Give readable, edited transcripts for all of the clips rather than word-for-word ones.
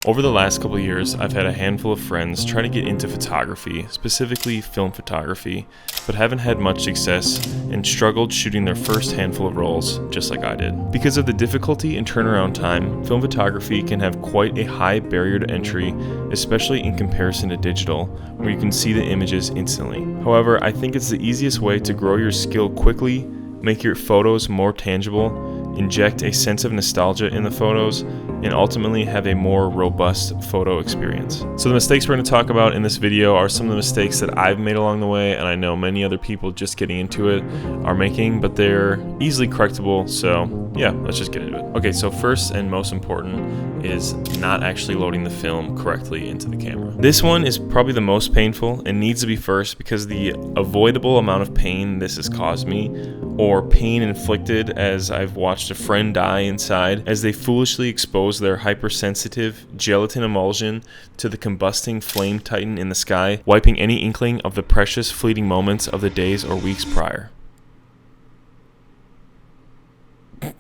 Over the last couple of years, I've had a handful of friends try to get into photography, specifically film photography, but haven't had much success and struggled shooting their first handful of rolls, just like I did. Because of the difficulty and turnaround time, film photography can have quite a high barrier to entry, especially in comparison to digital, where you can see the images instantly. However, I think it's the easiest way to grow your skill quickly, make your photos more tangible, inject a sense of nostalgia in the photos, and ultimately have a more robust photo experience. So the mistakes we're going to talk about in this video are some of the mistakes that I've made along the way, and I know many other people just getting into it are making, but they're easily correctable. So yeah, let's just get into it. Okay, so first and most important is not actually loading the film correctly into the camera. This one is probably the most painful and needs to be first because the avoidable amount of pain this has caused me, or pain inflicted as I've watched a friend die inside as they foolishly expose their hypersensitive gelatin emulsion to the combusting flame titan in the sky, wiping any inkling of the precious fleeting moments of the days or weeks prior.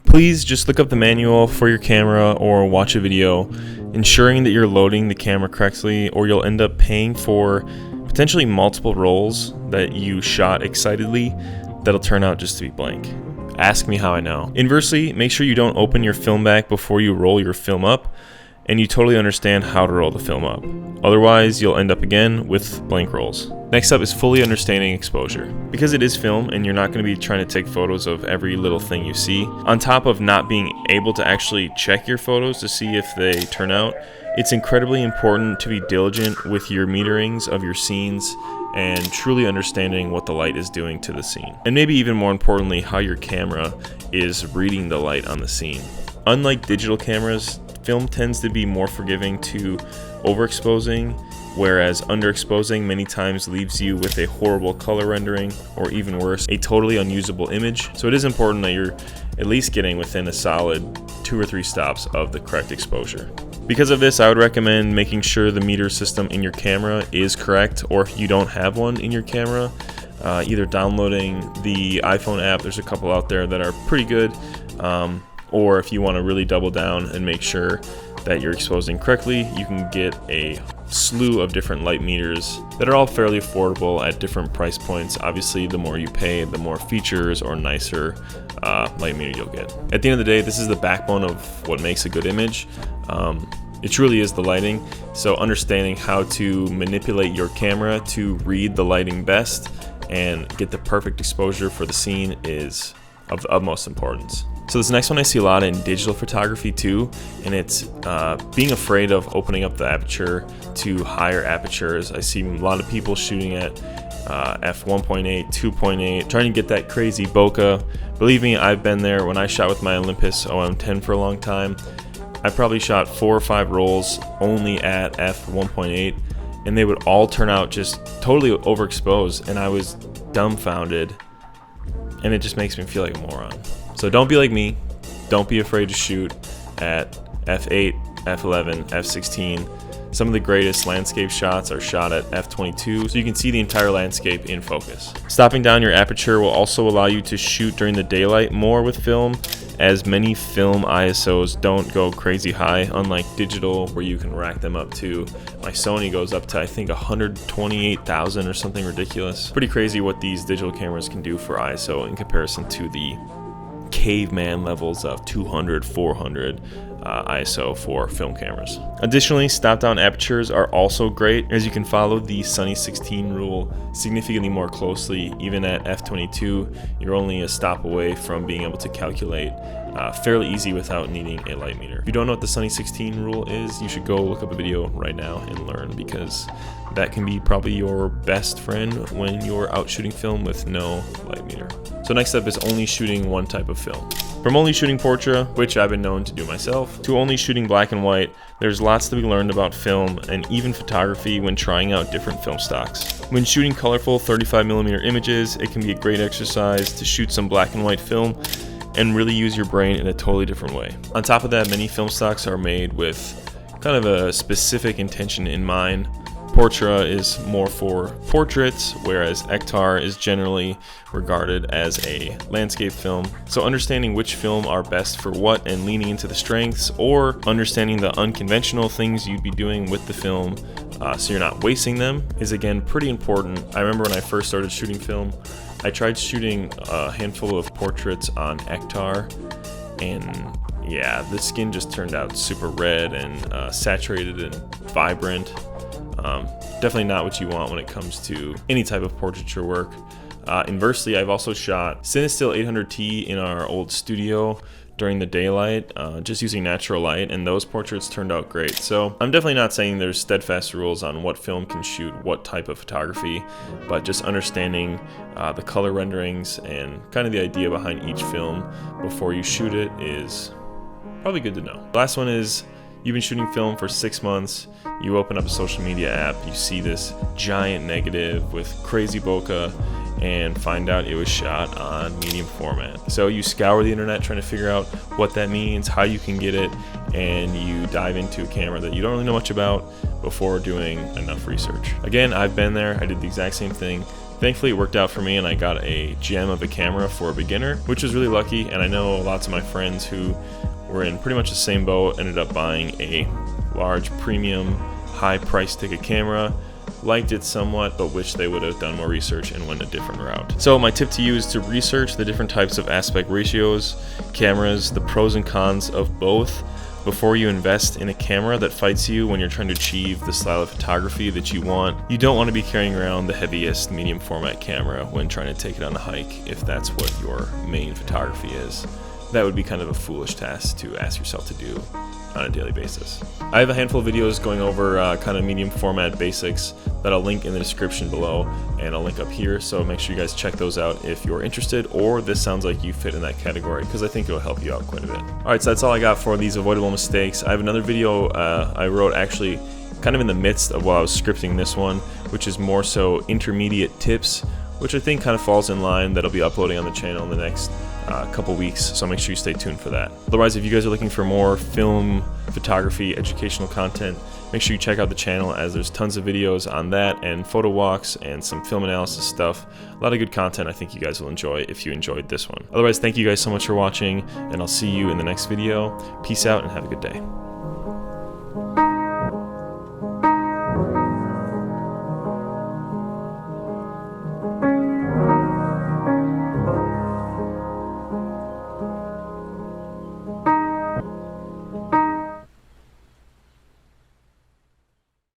Please just look up the manual for your camera or watch a video, ensuring that you're loading the camera correctly, or you'll end up paying for potentially multiple rolls that you shot excitedly that'll turn out just to be blank. Ask me how I know. Inversely, make sure you don't open your film back before you roll your film up, and you totally understand how to roll the film up. Otherwise, you'll end up again with blank rolls. Next up is fully understanding exposure. Because it is film and you're not going to be trying to take photos of every little thing you see, on top of not being able to actually check your photos to see if they turn out, it's incredibly important to be diligent with your meterings of your scenes and truly understanding what the light is doing to the scene. And maybe even more importantly, how your camera is reading the light on the scene. Unlike digital cameras, film tends to be more forgiving to overexposing, whereas underexposing many times leaves you with a horrible color rendering, or even worse, a totally unusable image. So it is important that you're at least getting within a solid 2 or 3 stops of the correct exposure. Because of this, I would recommend making sure the meter system in your camera is correct, or if you don't have one in your camera, either downloading the iPhone app, there's a couple out there that are pretty good, or if you want to really double down and make sure that you're exposing correctly, you can get a slew of different light meters that are all fairly affordable at different price points. Obviously, the more you pay, the more features or nicer light meter you'll get. At the end of the day, this is the backbone of what makes a good image. It truly is the lighting, so understanding how to manipulate your camera to read the lighting best and get the perfect exposure for the scene is of the utmost importance. So this next one I see a lot in digital photography too, and it's being afraid of opening up the aperture to higher apertures. I see a lot of people shooting at f1.8, 2.8, trying to get that crazy bokeh. Believe me, I've been there. When I shot with my Olympus OM10 for a long time, I probably shot 4 or 5 rolls only at f1.8, and they would all turn out just totally overexposed, and I was dumbfounded, and it just makes me feel like a moron. So don't be like me. Don't be afraid to shoot at f8, f11, f16. Some of the greatest landscape shots are shot at f22, so you can see the entire landscape in focus. Stopping down your aperture will also allow you to shoot during the daylight more with film, as many film ISOs don't go crazy high, unlike digital where you can rack them up to, my Sony goes up to I think 128,000 or something ridiculous. Pretty crazy what these digital cameras can do for ISO in comparison to the caveman levels of 200, 400 ISO for film cameras. Additionally, stop down apertures are also great, as you can follow the Sunny 16 rule significantly more closely. Even at f22, you're only a stop away from being able to calculate fairly easy without needing a light meter. If you don't know what the Sunny 16 rule is, you should go look up a video right now and learn, because that can be probably your best friend when you're out shooting film with no light meter. So next up is only shooting one type of film. From only shooting portrait, which I've been known to do myself, to only shooting black and white, there's lots to be learned about film and even photography when trying out different film stocks. When shooting colorful 35mm images, it can be a great exercise to shoot some black and white film and really use your brain in a totally different way. On top of that, many film stocks are made with kind of a specific intention in mind. Portra is more for portraits, whereas Ektar is generally regarded as a landscape film. So understanding which film are best for what and leaning into the strengths, or understanding the unconventional things you'd be doing with the film so you're not wasting them, is again pretty important. I remember when I first started shooting film, I tried shooting a handful of portraits on Ektar, and yeah, the skin just turned out super red and saturated and vibrant. Definitely not what you want when it comes to any type of portraiture work. Inversely, I've also shot Cinestill 800T in our old studio during the daylight, just using natural light, and those portraits turned out great. So I'm definitely not saying there's steadfast rules on what film can shoot what type of photography, but just understanding the color renderings and kind of the idea behind each film before you shoot it is probably good to know. Last one is, you've been shooting film for 6 months, you open up a social media app, you see this giant negative with crazy bokeh, and find out it was shot on medium format. So you scour the internet trying to figure out what that means, how you can get it, and you dive into a camera that you don't really know much about before doing enough research. Again, I've been there, I did the exact same thing. Thankfully, it worked out for me, and I got a gem of a camera for a beginner, which was really lucky, and I know lots of my friends who were in pretty much the same boat ended up buying a large premium high price ticket camera, liked it somewhat, but wish they would have done more research and went a different route. So my tip to you is to research the different types of aspect ratios, cameras, the pros and cons of both, before you invest in a camera that fights you when you're trying to achieve the style of photography that you want. You don't want to be carrying around the heaviest medium format camera when trying to take it on a hike if that's what your main photography is. That would be kind of a foolish task to ask yourself to do on a daily basis. I have a handful of videos going over kind of medium format basics that I'll link in the description below, and I'll link up here, so make sure you guys check those out if you're interested, or this sounds like you fit in that category, because I think it'll help you out quite a bit. Alright, so that's all I got for these avoidable mistakes. I have another video I wrote actually kind of in the midst of while I was scripting this one, which is more so intermediate tips, which I think kind of falls in line, that I'll be uploading on the channel in the next couple weeks, so make sure you stay tuned for that. Otherwise, if you guys are looking for more film, photography, educational content, make sure you check out the channel, as there's tons of videos on that and photo walks and some film analysis stuff. A lot of good content I think you guys will enjoy if you enjoyed this one. Otherwise, thank you guys so much for watching, and I'll see you in the next video. Peace out and have a good day.